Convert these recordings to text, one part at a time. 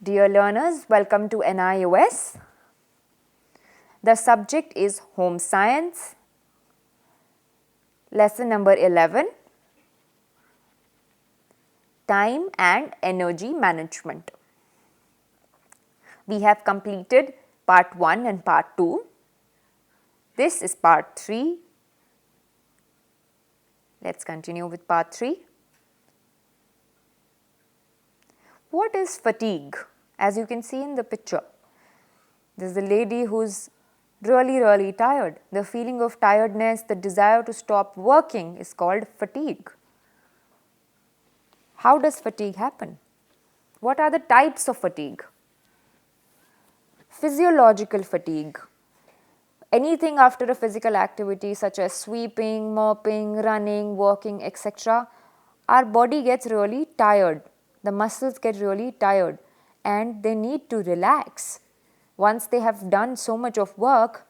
Dear learners, welcome to NIOS. The subject is Home Science, lesson number 11, Time and Energy Management. We have completed part 1 and part 2. This is part 3. Let's continue with part 3. What is fatigue? As you can see in the picture, there is a lady who's really tired. The feeling of tiredness, the desire to stop working is called fatigue. How does fatigue happen? What are the types of fatigue? Physiological fatigue. Anything after a physical activity such as sweeping, mopping, running, walking, etc., our body gets really tired. The muscles get really tired and they need to relax. Once they have done so much of work,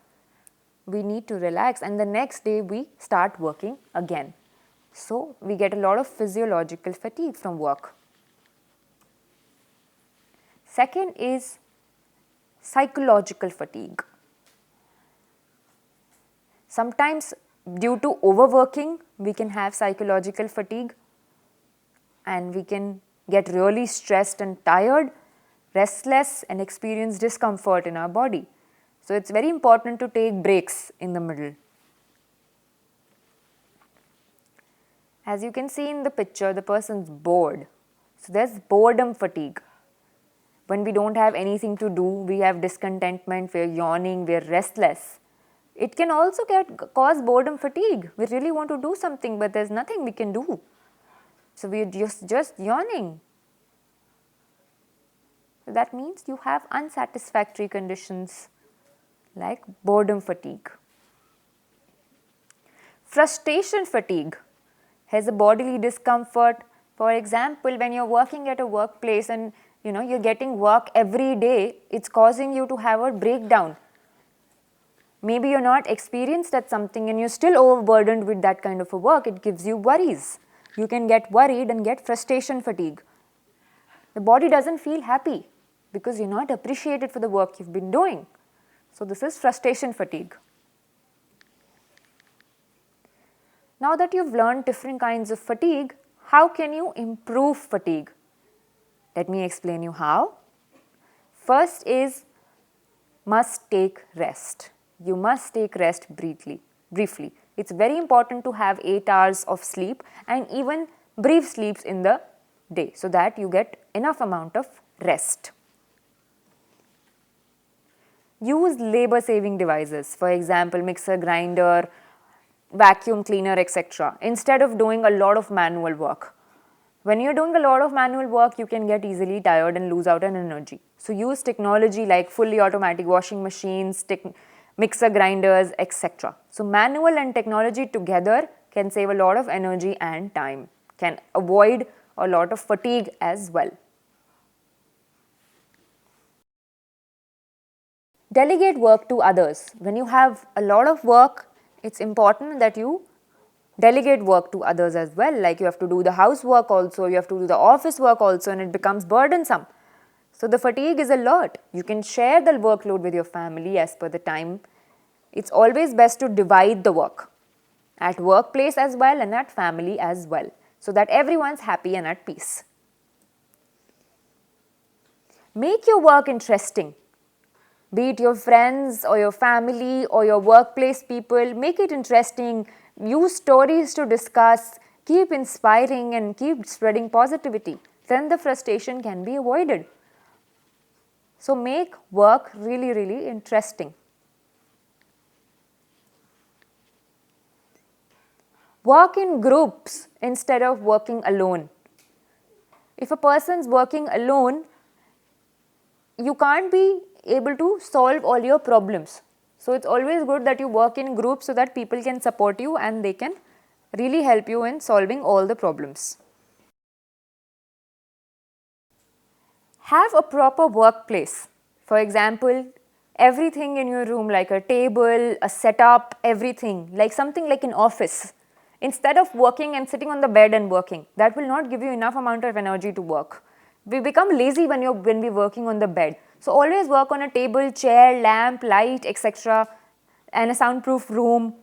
we need to relax and the next day we start working again. So, we get a lot of physiological fatigue from work. Second is psychological fatigue. Sometimes due to overworking, we can have psychological fatigue and we can get really stressed and tired, restless and experience discomfort in our body. So, it's very important to take breaks in the middle. As you can see in the picture, the person's bored. So, there's boredom fatigue. When we don't have anything to do, we have discontentment, we're yawning, we're restless. It can also cause boredom fatigue. We really want to do something, but there's nothing we can do. So, we're just yawning. So, that means you have unsatisfactory conditions like boredom fatigue. Frustration fatigue has a bodily discomfort. For example, when you're working at a workplace and you're getting work every day, it's causing you to have a breakdown. Maybe you're not experienced at something and you're still overburdened with that kind of a work. It gives you worries. You can get worried and get frustration fatigue. The body doesn't feel happy because you're not appreciated for the work you've been doing. So, this is frustration fatigue. Now that you've learned different kinds of fatigue, how can you improve fatigue? Let me explain you how. First is must take rest. You must take rest briefly. It's very important to have 8 hours of sleep and even brief sleeps in the day so that you get enough amount of rest. Use labor saving devices, for example, mixer, grinder, vacuum cleaner, etc. instead of doing a lot of manual work. When you're doing a lot of manual work, you can get easily tired and lose out on energy. So, use technology like fully automatic washing machines, mixer grinders, etc. So, manual and technology together can save a lot of energy and time, can avoid a lot of fatigue as well. Delegate work to others. When you have a lot of work, it's important that you delegate work to others as well. Like you have to do the housework also, you have to do the office work also, and it becomes burdensome. So, the fatigue is a lot. You can share the workload with your family as per the time. It's always best to divide the work at workplace as well and at family as well, so that everyone's happy and at peace. Make your work interesting. Be it your friends or your family or your workplace people, make it interesting. Use stories to discuss, keep inspiring and keep spreading positivity. Then the frustration can be avoided. So, make work really interesting. Work in groups instead of working alone. If a person's working alone, you can't be able to solve all your problems. So, it's always good that you work in groups so that people can support you and they can really help you in solving all the problems. Have a proper workplace. For example, everything in your room like a table, a setup, everything like something like an office. Instead of working and sitting on the bed and working, that will not give you enough amount of energy to work. We become lazy when we're working on the bed. So always work on a table, chair, lamp, light, etc. and a soundproof room.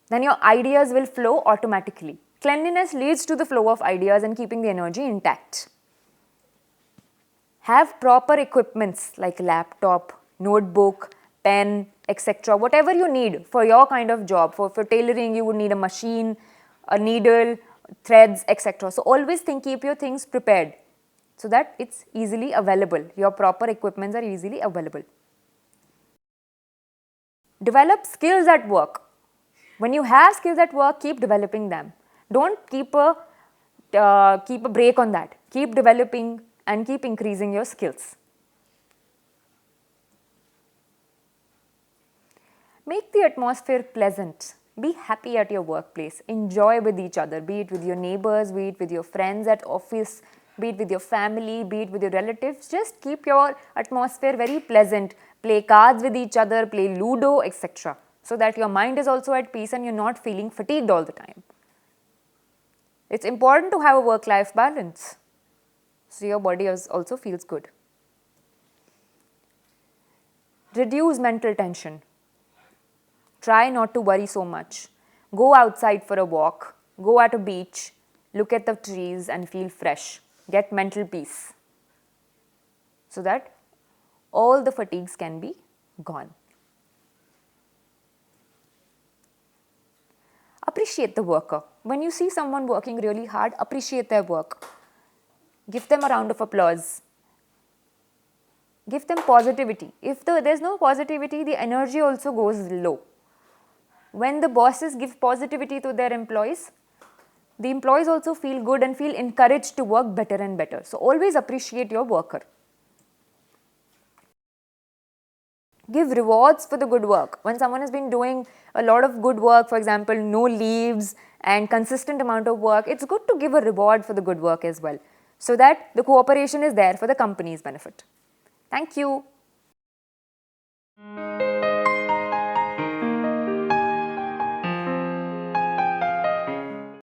Then your ideas will flow automatically. Cleanliness leads to the flow of ideas and keeping the energy intact. Have proper equipments like laptop, notebook, pen, etc. Whatever you need for your kind of job. For tailoring, you would need a machine, a needle, threads, etc. So always keep your things prepared so that it's easily available. Your proper equipments are easily available. Develop skills at work. When you have skills at work, keep developing them. Don't keep a break on that. Keep developing and keep increasing your skills. Make the atmosphere pleasant. Be happy at your workplace. Enjoy with each other, be it with your neighbors, be it with your friends at office, be it with your family, be it with your relatives. Just keep your atmosphere very pleasant. Play cards with each other, play Ludo, etc. so that your mind is also at peace and you're not feeling fatigued all the time. It's important to have a work-life balance so your body also feels good. Reduce mental tension. Try not to worry so much. Go outside for a walk, go at a beach, look at the trees and feel fresh. Get mental peace so that all the fatigues can be gone. Appreciate the worker. When you see someone working really hard, appreciate their work. Give them a round of applause. Give them positivity. If there's no positivity, the energy also goes low. When the bosses give positivity to their employees, the employees also feel good and feel encouraged to work better and better. So always appreciate your worker. Give rewards for the good work. When someone has been doing a lot of good work, for example, no leaves and consistent amount of work, it's good to give a reward for the good work as well, so that the cooperation is there for the company's benefit. Thank you.